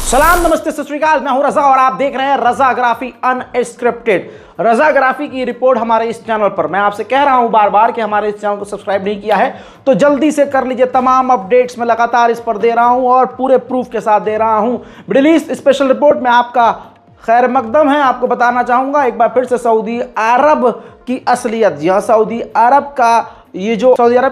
सलाम, नमस्ते, सत श्री अकाल। मैं हूं रजा और आप देख रहे हैं रजाग्राफी अनस्क्रिप्टेड। रजाग्राफी की रिपोर्ट हमारे इस चैनल पर। मैं आपसे कह रहा हूं बार बार कि हमारे इस चैनल को सब्सक्राइब नहीं किया है तो जल्दी से कर लीजिए। तमाम अपडेट्स मैं लगातार इस पर दे रहा हूं और पूरे प्रूफ के साथ दे रहा हूं। मिडिल ईस्ट स्पेशल रिपोर्ट में आपका खैर मकदम है। आपको बताना चाहूंगा एक बार फिर से सऊदी अरब की असलियत। जी हाँ, सऊदी अरब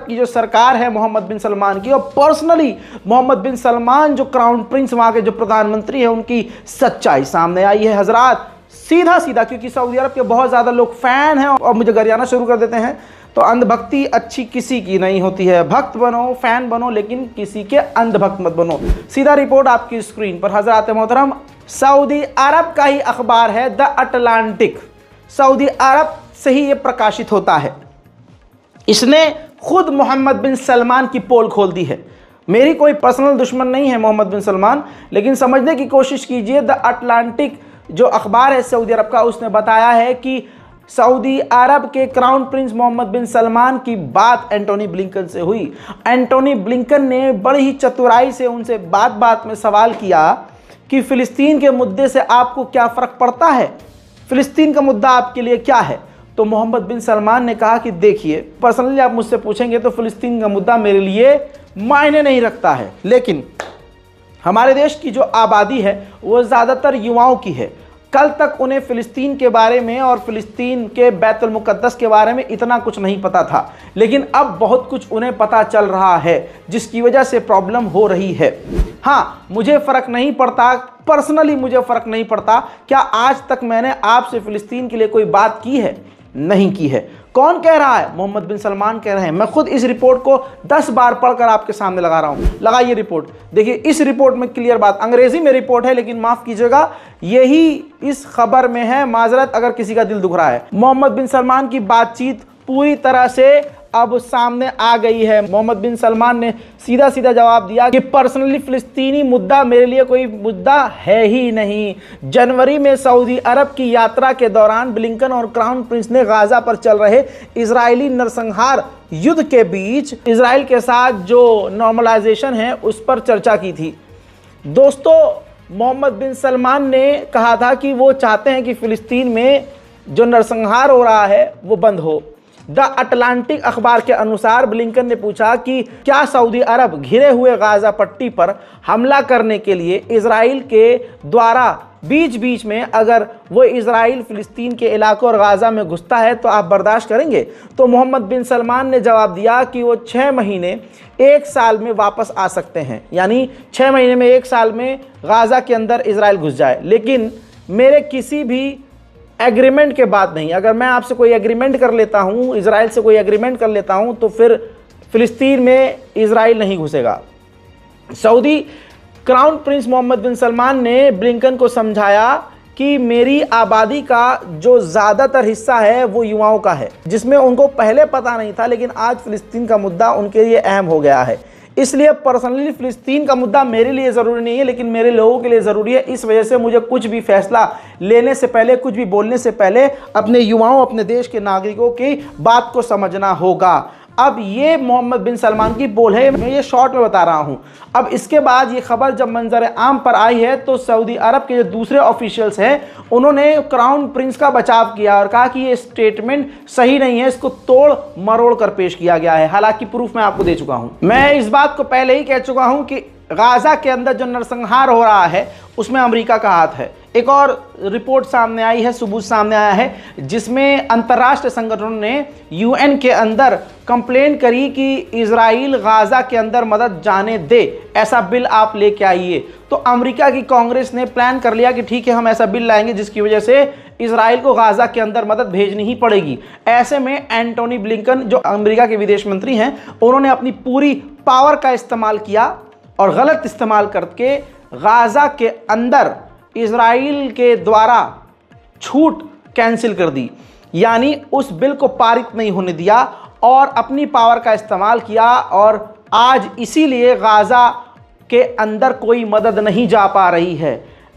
की जो सरकार है मोहम्मद बिन सलमान की, और पर्सनली मोहम्मद बिन सलमान जो क्राउन प्रिंस, वहां के जो प्रधानमंत्री है, उनकी सच्चाई सामने आई है हजरात। सीधा सीधा, क्योंकि सऊदी अरब के बहुत ज्यादा लोग फैन हैं और मुझे गरियाना शुरू कर देते हैं, तो अंधभक्ति अच्छी किसी की नहीं होती है। भक्त बनो, फैन बनो, लेकिन किसी के अंधभक्त मत बनो। सीधा रिपोर्ट आपकी स्क्रीन पर हजरात मोहतरम। सऊदी अरब का ही अखबार है द अटलांटिक। सऊदी अरब से ही ये प्रकाशित होता है। इसने खुद मोहम्मद बिन सलमान की पोल खोल दी है। मेरी कोई पर्सनल दुश्मन नहीं है मोहम्मद बिन सलमान, लेकिन समझने की कोशिश कीजिए। द अटलांटिक जो अखबार है सऊदी अरब का, उसने बताया है कि सऊदी अरब के क्राउन प्रिंस मोहम्मद बिन सलमान की बात एंटोनी ब्लिंकन से हुई। एंटोनी ब्लिंकन ने बड़ी ही चतुराई से उनसे बात बात में सवाल किया कि फिलिस्तीन के मुद्दे से आपको क्या फ़र्क पड़ता है, फिलिस्तीन का मुद्दा आपके लिए क्या है। तो मोहम्मद बिन सलमान ने कहा कि देखिए, पर्सनली आप मुझसे पूछेंगे तो फिलिस्तीन का मुद्दा मेरे लिए मायने नहीं रखता है, लेकिन हमारे देश की जो आबादी है वो ज़्यादातर युवाओं की है। कल तक उन्हें फ़िलिस्तीन के बारे में और फ़िलिस्तीन के बैतुल मुक़द्दस के बारे में इतना कुछ नहीं पता था, लेकिन अब बहुत कुछ उन्हें पता चल रहा है, जिसकी वजह से प्रॉब्लम हो रही है। हाँ, मुझे फ़र्क नहीं पड़ता, पर्सनली मुझे फ़र्क नहीं पड़ता क्या आज तक मैंने आपसे फ़िलिस्तीन के लिए कोई बात की है, नहीं की है। कौन कह रहा है? मोहम्मद बिन सलमान कह रहे हैं। मैं खुद इस रिपोर्ट को 10 बार पढ़कर आपके सामने लगा रहा हूं। लगाइए रिपोर्ट, देखिए इस रिपोर्ट में क्लियर बात। अंग्रेजी में रिपोर्ट है, लेकिन माफ कीजिएगा यही इस खबर में है। माजरत अगर किसी का दिल दुख रहा है। मोहम्मद बिन सलमान की बातचीत पूरी तरह से अब सामने आ गई है। मोहम्मद बिन सलमान ने सीधा सीधा जवाब दिया कि पर्सनली फिलिस्तीनी मुद्दा मेरे लिए कोई मुद्दा है ही नहीं। जनवरी में सऊदी अरब की यात्रा के दौरान ब्लिंकन और क्राउन प्रिंस ने गाजा पर चल रहे इजरायली नरसंहार युद्ध के बीच इजराइल के साथ जो नॉर्मलाइजेशन है उस पर चर्चा की थी। दोस्तों, मोहम्मद बिन सलमान ने कहा था कि वो चाहते हैं कि फिलिस्तीन में जो नरसंहार हो रहा है वो बंद हो। द अटलांटिक अखबार के अनुसार ब्लिंकन ने पूछा कि क्या सऊदी अरब घिरे हुए गाजा पट्टी पर हमला करने के लिए इजराइल के द्वारा बीच बीच में अगर वो इजराइल फिलिस्तीन के इलाकों और गाजा में घुसता है तो आप बर्दाश्त करेंगे? तो मोहम्मद बिन सलमान ने जवाब दिया कि वो 6 महीने 1 साल में वापस आ सकते हैं, यानी 6 महीने में 1 साल में गाजा के अंदर इजराइल घुस जाए, लेकिन मेरे किसी भी एग्रीमेंट के बाद नहीं। अगर मैं आपसे कोई एग्रीमेंट कर लेता हूं, इजराइल से कोई एग्रीमेंट कर लेता हूं, तो फिर फिलिस्तीन में इजराइल नहीं घुसेगा। सऊदी क्राउन प्रिंस मोहम्मद बिन सलमान ने ब्लिंकन को समझाया कि मेरी आबादी का जो ज़्यादातर हिस्सा है वो युवाओं का है, जिसमें उनको पहले पता नहीं था, लेकिन आज फिलिस्तीन का मुद्दा उनके लिए अहम हो गया है। इसलिए पर्सनली फिलिस्तीन का मुद्दा मेरे लिए ज़रूरी नहीं है, लेकिन मेरे लोगों के लिए ज़रूरी है। इस वजह से मुझे कुछ भी फैसला लेने से पहले, कुछ भी बोलने से पहले अपने युवाओं, अपने देश के नागरिकों की बात को समझना होगा। अब ये मोहम्मद बिन सलमान की बोल है, मैं ये शॉर्ट में बता रहा हूँ। अब इसके बाद ये खबर जब मंजर आम पर आई है तो सऊदी अरब के जो दूसरे ऑफिशियल्स हैं उन्होंने क्राउन प्रिंस का बचाव किया और कहा कि ये स्टेटमेंट सही नहीं है, इसको तोड़ मरोड़ कर पेश किया गया है। हालांकि प्रूफ मैं आपको दे चुका हूँ। मैं इस बात को पहले ही कह चुका हूँ कि गाजा के अंदर जो नरसंहार हो रहा है उसमें अमेरिका का हाथ है। एक और रिपोर्ट सामने आई है, सबूत सामने आया है, जिसमें अंतर्राष्ट्रीय संगठनों ने यूएन के अंदर कंप्लेंट करी कि इजराइल गाजा के अंदर मदद जाने दे, ऐसा बिल आप लेके आइए। तो अमेरिका की कांग्रेस ने प्लान कर लिया कि ठीक है, हम ऐसा बिल लाएंगे जिसकी वजह से इजराइल को गाजा के अंदर मदद भेजनी ही पड़ेगी। ऐसे में एंटोनी ब्लिंकन जो अमेरिका के विदेश मंत्री हैं, उन्होंने अपनी पूरी पावर का इस्तेमाल किया और गलत इस्तेमाल करके गाजा के अंदर इजराइल के द्वारा छूट कैंसिल कर दी, यानी उस बिल को पारित नहीं होने दिया और अपनी पावर का इस्तेमाल किया। और आज इसीलिए गाजा के अंदर कोई मदद नहीं जा पा रही है।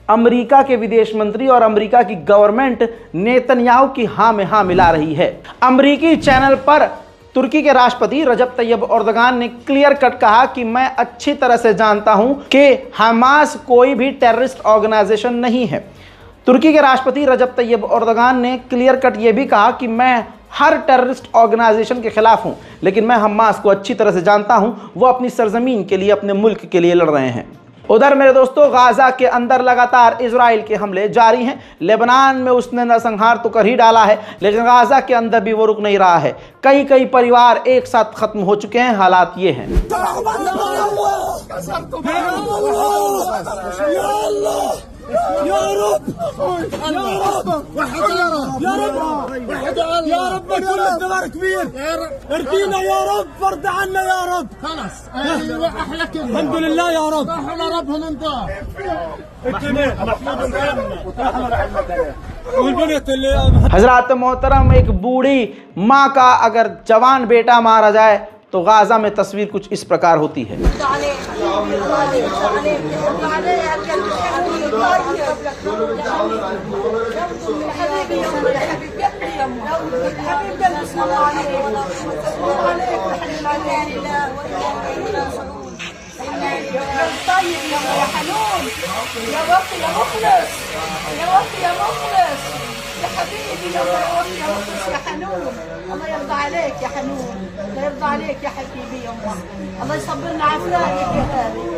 अमेरिका के विदेश मंत्री और अमेरिका की गवर्नमेंट नेतन्याहू की हाँ में हाँ मिला रही है। अमेरिकी चैनल पर तुर्की के राष्ट्रपति रजब तैयब एर्दोगान ने क्लियर कट कहा कि मैं अच्छी तरह से जानता हूं कि हमास कोई भी टेररिस्ट ऑर्गेनाइजेशन नहीं है। तुर्की के राष्ट्रपति रजब तैयब एर्दोगान ने क्लियर कट यह भी कहा कि मैं हर टेररिस्ट ऑर्गेनाइजेशन के खिलाफ हूं, लेकिन मैं हमास को अच्छी तरह से जानता हूं, वो अपनी सरजमीन के लिए, अपने मुल्क के लिए लड़ रहे हैं। उधर मेरे दोस्तों, गाजा के अंदर लगातार इजराइल के हमले जारी हैं। लेबनान में उसने नरसंहार तो कर ही डाला है, लेकिन गाजा के अंदर भी वो रुक नहीं रहा है। कई परिवार एक साथ खत्म हो चुके हैं। हालात ये हैं। हजरात मोहतरम, एक बूढ़ी माँ का अगर जवान बेटा मारा जाए तो गाजा में तस्वीर कुछ इस प्रकार होती है।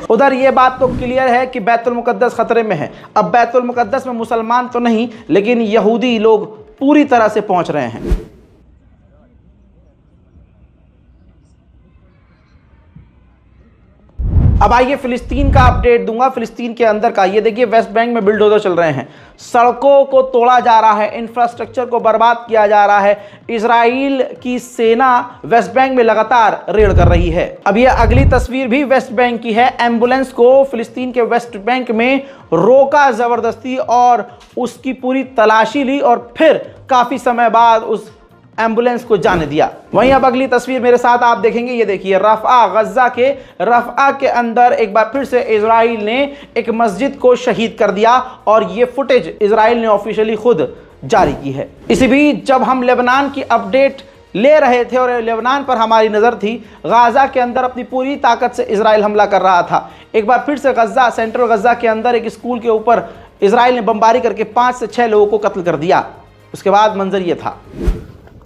उधर ये बात तो क्लियर है कि बैतुल मुकद्दस खतरे में है। अब बैतुल मुकद्दस में मुसलमान तो नहीं, लेकिन यहूदी लोग पूरी तरह से पहुंच रहे हैं। अब आइए फिलिस्तीन का अपडेट दूंगा, फिलिस्तीन के अंदर का। ये देखिए, वेस्ट बैंक में बिल्डोजर चल रहे हैं, सड़कों को तोड़ा जा रहा है, इंफ्रास्ट्रक्चर को बर्बाद किया जा रहा है। इजराइल की सेना वेस्ट बैंक में लगातार रेड कर रही है। अब ये अगली तस्वीर भी वेस्ट बैंक की है। एम्बुलेंस को फिलिस्तीन के वेस्ट बैंक में रोका जबरदस्ती और उसकी पूरी तलाशी ली और फिर काफी समय बाद उस एम्बुलेंस को जाने दिया। वहीं अब अगली तस्वीर मेरे साथ आप देखेंगे। ये देखिए, रफ़ा, गज़ा के रफ़ा के अंदर एक बार फिर से इजराइल ने एक मस्जिद को शहीद कर दिया और ये फुटेज इजराइल ने ऑफिशियली खुद जारी की है। इसी बीच जब हम लेबनान की अपडेट ले रहे थे और लेबनान पर हमारी नज़र थी, गाजा के अंदर अपनी पूरी ताकत से इजराइल हमला कर रहा था। एक बार फिर से गज़ा, सेंट्रल गज़ा के अंदर एक स्कूल के ऊपर इजराइल ने बमबारी करके 5 से 6 लोगों को कत्ल कर दिया। उसके बाद मंजर ये था।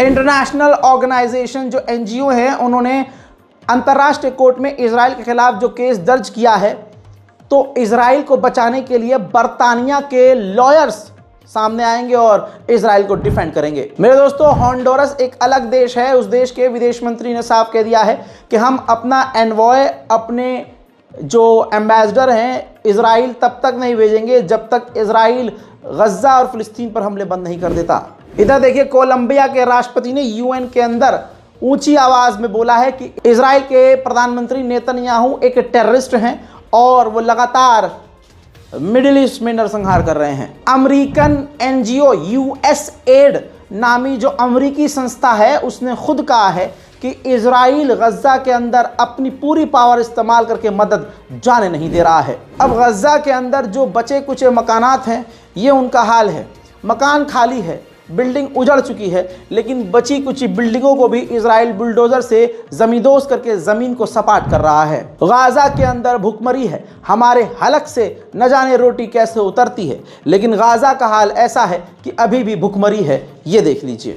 इंटरनेशनल ऑर्गेनाइजेशन जो एनजीओ है, उन्होंने अंतर्राष्ट्रीय कोर्ट में इजराइल के खिलाफ जो केस दर्ज किया है, तो इजराइल को बचाने के लिए बर्तानिया के लॉयर्स सामने आएंगे और इजराइल को डिफेंड करेंगे। मेरे दोस्तों, होंडुरस एक अलग देश है। उस देश के विदेश मंत्री ने साफ कह दिया है कि हम अपना एनवॉय, अपने जो एम्बेसडर हैं इजराइल, तब तक नहीं भेजेंगे जब तक इजराइल गज़ा और फिलिस्तीन पर हमले बंद नहीं कर देता। इधर देखिए, कोलंबिया के राष्ट्रपति ने यूएन के अंदर ऊंची आवाज में बोला है कि इजराइल के प्रधानमंत्री नेतन्याहू एक टेररिस्ट हैं और वो लगातार मिडिल ईस्ट में नरसंहार कर रहे हैं। अमेरिकन एनजीओ यूएसएड नामी जो अमेरिकी संस्था है, उसने खुद कहा है कि इजराइल गज़ा के अंदर अपनी पूरी पावर इस्तेमाल करके मदद जाने नहीं दे रहा है। अब गज़ा के अंदर जो बचे कुचे मकानात हैं, ये उनका हाल है। मकान खाली है, बिल्डिंग उजड़ चुकी है, लेकिन बची कुछ बिल्डिंगों को भी इजराइल बुलडोजर से जमींदोज करके जमीन को सपाट कर रहा है। गाजा के अंदर भुखमरी है, हमारे हलक से न जाने रोटी कैसे उतरती है, लेकिन गाजा का हाल ऐसा है कि अभी भी भुखमरी है। ये देख लीजिए।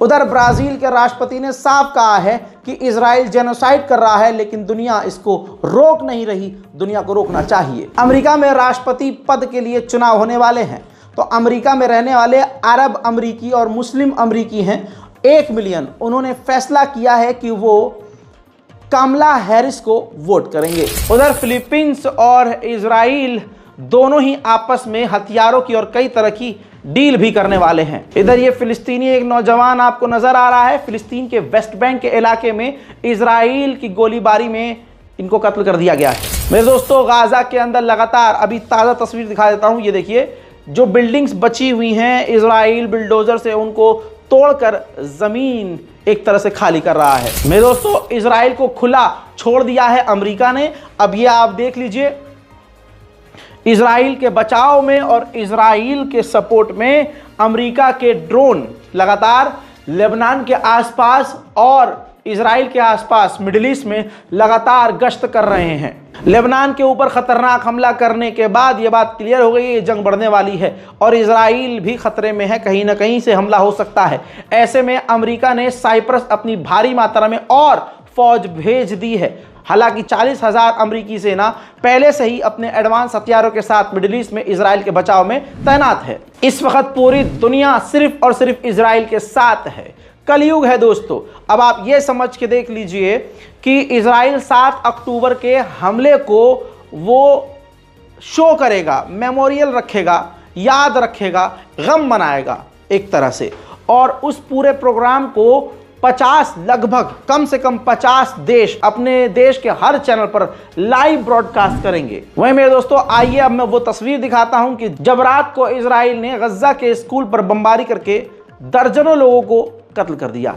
उधर ब्राजील के राष्ट्रपति ने साफ कहा है कि इजराइल जेनोसाइड कर रहा है, लेकिन दुनिया इसको रोक नहीं रही। दुनिया को रोकना चाहिए। अमेरिका में राष्ट्रपति पद के लिए चुनाव होने वाले हैं, तो अमेरिका में रहने वाले अरब अमरीकी और मुस्लिम अमरीकी हैं 1 मिलियन। उन्होंने फैसला किया है कि वो कमला हैरिस को वोट करेंगे। उधर फिलीपींस और इजराइल दोनों ही आपस में हथियारों की और कई तरह की डील भी करने वाले हैं। इधर ये फिलिस्तीनी एक नौजवान आपको नजर आ रहा है। फिलिस्तीन के वेस्ट बैंक के इलाके में इजराइल की गोलीबारी में इनको कत्ल कर दिया गया है। मेरे दोस्तों, गाजा के अंदर लगातार अभी ताज़ा तस्वीर दिखा देता हूं। ये देखिए, जो बिल्डिंग्स बची हुई हैं, इजराइल बिल्डोजर से उनको तोड़कर जमीन एक तरह से खाली कर रहा है। मेरे दोस्तों, इजराइल को खुला छोड़ दिया है अमेरिका ने। अब ये आप देख लीजिए, इजराइल के बचाव में और इजराइल के सपोर्ट में अमेरिका के ड्रोन लगातार लेबनान के आसपास और इजराइल के आसपास मिडिल ईस्ट में लगातार गश्त कर रहे हैं। लेबनान के ऊपर खतरनाक हमला करने के बाद ये बात क्लियर हो गई है, ये जंग बढ़ने वाली है और इजराइल भी खतरे में है, कहीं ना कहीं से हमला हो सकता है। ऐसे में अमेरिका ने साइप्रस अपनी भारी मात्रा में और फौज भेज दी है। हालांकि 40,000 अमेरिकी सेना पहले से ही अपने एडवांस हथियारों के साथ मिडिल ईस्ट में इजराइल के बचाव में तैनात है। इस वक्त पूरी दुनिया सिर्फ और सिर्फ इजराइल के साथ है। कलयुग है दोस्तों। अब आप ये समझ के देख लीजिए कि इजराइल 7 अक्टूबर के हमले को वो शो करेगा, मेमोरियल रखेगा, याद रखेगा, गम मनाएगा एक तरह से, और उस पूरे प्रोग्राम को 50 लगभग कम से कम 50 देश अपने देश के हर चैनल पर लाइव ब्रॉडकास्ट करेंगे। वहीं मेरे दोस्तों, आइए अब मैं वो तस्वीर दिखाता हूं कि जब रात को इजराइल ने गजा के स्कूल पर बमबारी करके दर्जनों लोगों को कत्ल कर दिया।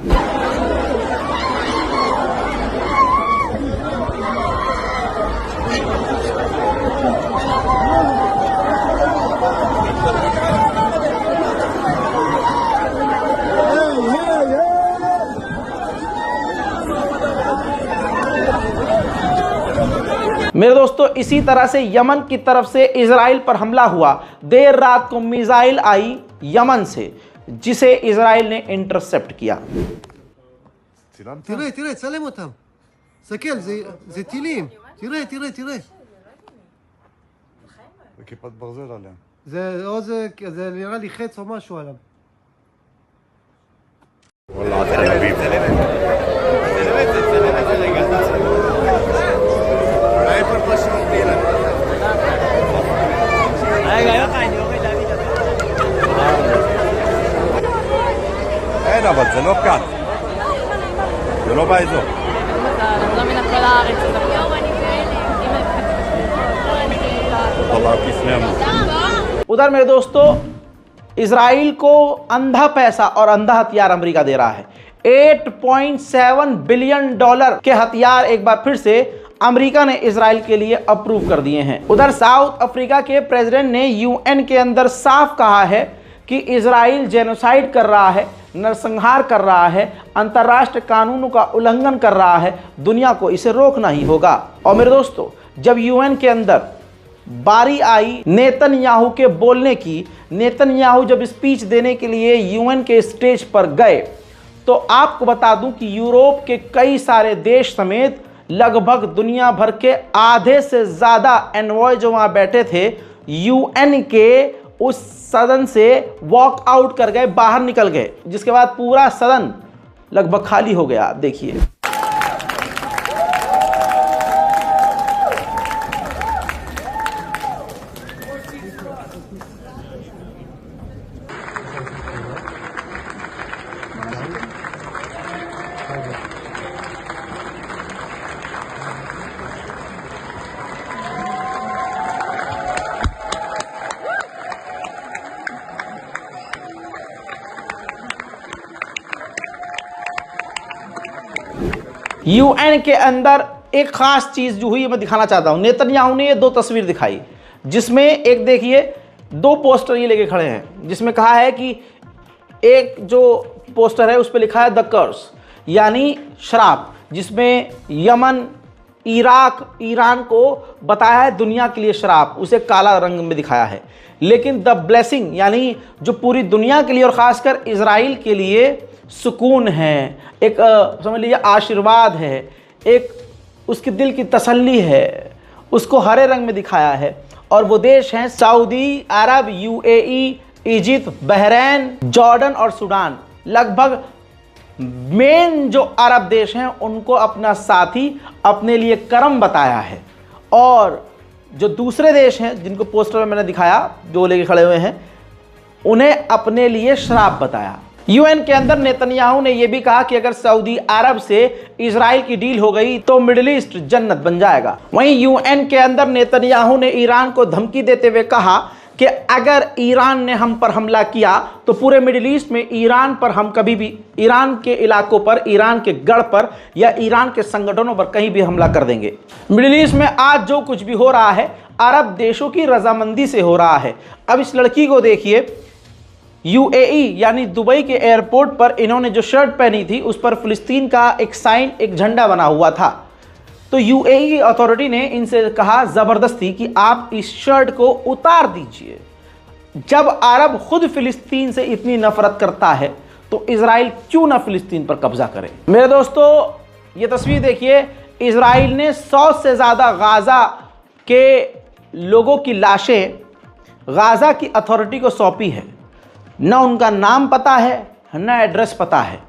मेरे दोस्तों, इसी तरह से यमन की तरफ से इजराइल पर हमला हुआ। देर रात को मिसाइल आई यमन से, जिसे इजराइल ने इंटरसेप्ट किया। תראה, תראה, צלם אותם. תסתכל, זה טילים. תראה, תראה, תראה. זה כיפת ברזל עליהם. זה נראה לי חץ או משהו עליו. וואלה, תל אביב. אין, אבל זה לא כאן. זה לא באזור. לא מן כל הארץ. उधर मेरे दोस्तों, इजराइल को अंधा पैसा और अंधा हथियार अमेरिका दे रहा है। $8.7 बिलियन के हथियार एक बार फिर से अमेरिका ने इजराइल के लिए अप्रूव कर दिए हैं। उधर साउथ अफ्रीका के प्रेसिडेंट ने यूएन के अंदर साफ कहा है कि इजराइल जेनोसाइड कर रहा है, नरसंहार कर रहा है, अंतर्राष्ट्रीय कानूनों का उल्लंघन कर रहा है। दुनिया को इसे रोकना ही होगा। और मेरे दोस्तों, जब यूएन के अंदर बारी आई नेतन्याहू के बोलने की, नेतन्याहू जब स्पीच देने के लिए यूएन के स्टेज पर गए, तो आपको बता दूं कि यूरोप के कई सारे देश समेत लगभग दुनिया भर के आधे से ज़्यादा एनवॉय जो वहाँ बैठे थे, यूएन के उस सदन से वॉक आउट कर गए, बाहर निकल गए, जिसके बाद पूरा सदन लगभग खाली हो गया। देखिए, यूएन के अंदर एक खास चीज जो हुई मैं दिखाना चाहता हूं। नेतन्याहू ने ये 2 तस्वीर दिखाई, जिसमें एक देखिए 2 पोस्टर ये लेके खड़े हैं, जिसमें कहा है कि एक जो पोस्टर है उस पर लिखा है द कर्स, यानी श्राप, जिसमें यमन इराक, ईरान को बताया है दुनिया के लिए शराब, उसे काला रंग में दिखाया है। लेकिन द ब्लेसिंग यानी जो पूरी दुनिया के लिए और ख़ासकर इजराइल के लिए सुकून है, एक समझ लीजिए आशीर्वाद है, एक उसके दिल की तसल्ली है, उसको हरे रंग में दिखाया है। और वो देश हैं सऊदी अरब, यूएई, इजिप्ट, बहरीन, जॉर्डन और सूडान। लगभग मेन जो अरब देश हैं उनको अपना साथी, अपने लिए करम बताया है। और जो दूसरे देश हैं जिनको पोस्टर में मैंने दिखाया, जो लेके खड़े हुए हैं, उन्हें अपने लिए शराब बताया। यूएन के अंदर नेतन्याहू ने यह भी कहा कि अगर सऊदी अरब से इजराइल की डील हो गई तो मिडिल ईस्ट जन्नत बन जाएगा। वहीं यूएन के अंदर नेतन्याहू ने ईरान को धमकी देते हुए कहा कि अगर ईरान ने हम पर हमला किया तो पूरे मिडिल ईस्ट में ईरान पर हम कभी भी, ईरान के इलाकों पर, ईरान के गढ़ पर या ईरान के संगठनों पर कहीं भी हमला कर देंगे। मिडिल ईस्ट में आज जो कुछ भी हो रहा है अरब देशों की रजामंदी से हो रहा है। अब इस लड़की को देखिए, यूएई यानी दुबई के एयरपोर्ट पर इन्होंने जो शर्ट पहनी थी उस पर फिलिस्तीन का एक साइन, एक झंडा बना हुआ था। तो यूएई की अथॉरिटी ने इनसे कहा ज़बरदस्ती कि आप इस शर्ट को उतार दीजिए। जब अरब खुद फिलिस्तीन से इतनी नफरत करता है तो इजराइल क्यों ना फिलिस्तीन पर कब्जा करे। मेरे दोस्तों, ये तस्वीर देखिए, इजराइल ने 100 से ज़्यादा गाज़ा के लोगों की लाशें गाज़ा की अथॉरिटी को सौंपी है। न उनका नाम पता है, न एड्रेस पता है,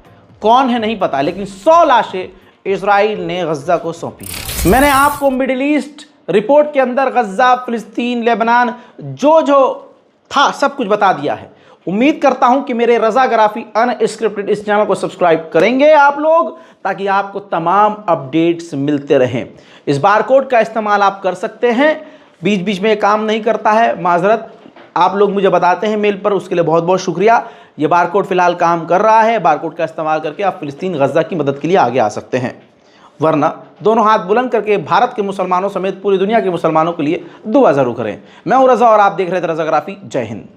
कौन है नहीं पता, लेकिन 100 लाशें इजराइल ने गज़ा को सौंपी है। मैंने आपको मिडिल ईस्ट रिपोर्ट के अंदर गज़ा, फिलिस्तीन, लेबनान जो था सब कुछ बता दिया है। उम्मीद करता हूं कि मेरे रज़ाग्राफी अनस्क्रिप्टेड इस चैनल को सब्सक्राइब करेंगे आप लोग, ताकि आपको तमाम अपडेट्स मिलते रहें। इस बारकोड का इस्तेमाल आप कर सकते हैं, बीच बीच में काम नहीं करता है, माजरत। आप लोग मुझे बताते हैं मेल पर, उसके लिए बहुत बहुत शुक्रिया। ये बारकोड फिलहाल काम कर रहा है। बारकोड का इस्तेमाल करके आप फिलिस्तीन, गज़ा की मदद के लिए आगे आ सकते हैं, वरना दोनों हाथ बुलंद करके भारत के मुसलमानों समेत पूरी दुनिया के मुसलमानों के लिए दुआ ज़रूर करें। मैं हूं रज़ा और आप देख रहे थे रज़ाग्राफी। जय हिंद।